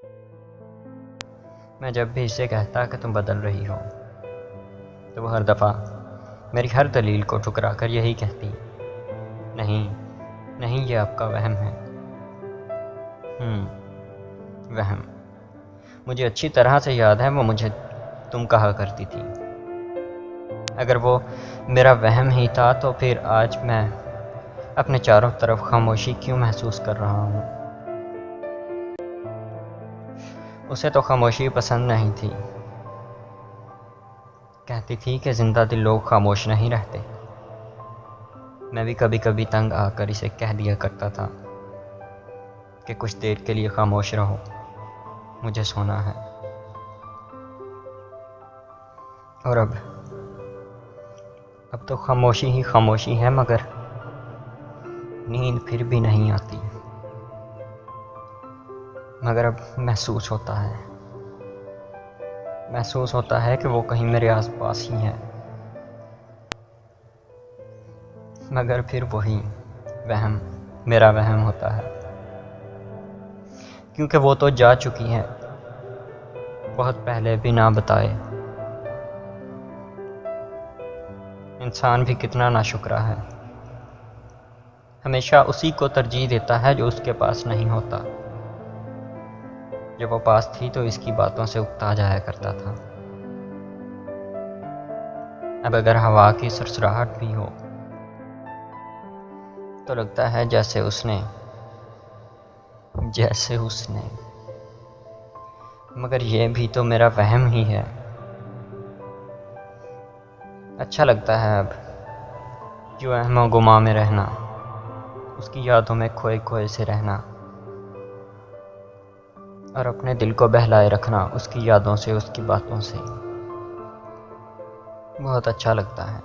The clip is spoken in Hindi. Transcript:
मैं जब भी इसे कहता कि तुम बदल रही हो तो वो हर दफ़ा मेरी हर दलील को ठुकरा कर यही कहती, नहीं नहीं, ये आपका वहम है। वहम। मुझे अच्छी तरह से याद है वो मुझे तुम कहा करती थी। अगर वो मेरा वहम ही था तो फिर आज मैं अपने चारों तरफ खामोशी क्यों महसूस कर रहा हूँ। उसे तो खामोशी पसंद नहीं थी। कहती थी कि जिंदा दिल लोग खामोश नहीं रहते। मैं भी कभी कभी तंग आकर इसे कह दिया करता था कि कुछ देर के लिए खामोश रहो, मुझे सोना है। और अब तो खामोशी ही खामोशी है, मगर नींद फिर भी नहीं आती। मगर अब महसूस होता है कि वो कहीं मेरे आसपास ही है। मगर फिर वही वहम मेरा वहम होता है, क्योंकि वो तो जा चुकी है बहुत पहले बिना बताए। इंसान भी कितना नाशुक्रा है, हमेशा उसी को तरजीह देता है जो उसके पास नहीं होता। जब वो पास थी तो इसकी बातों से उकता जाया करता था। अब अगर हवा की सरसराहट भी हो तो लगता है जैसे उसने मगर ये भी तो मेरा वहम ही है। अच्छा लगता है अब जो अहमो गुमा में रहना, उसकी यादों में खोए खोए से रहना, और अपने दिल को बहलाए रखना उसकी यादों से, उसकी बातों से। बहुत अच्छा लगता है।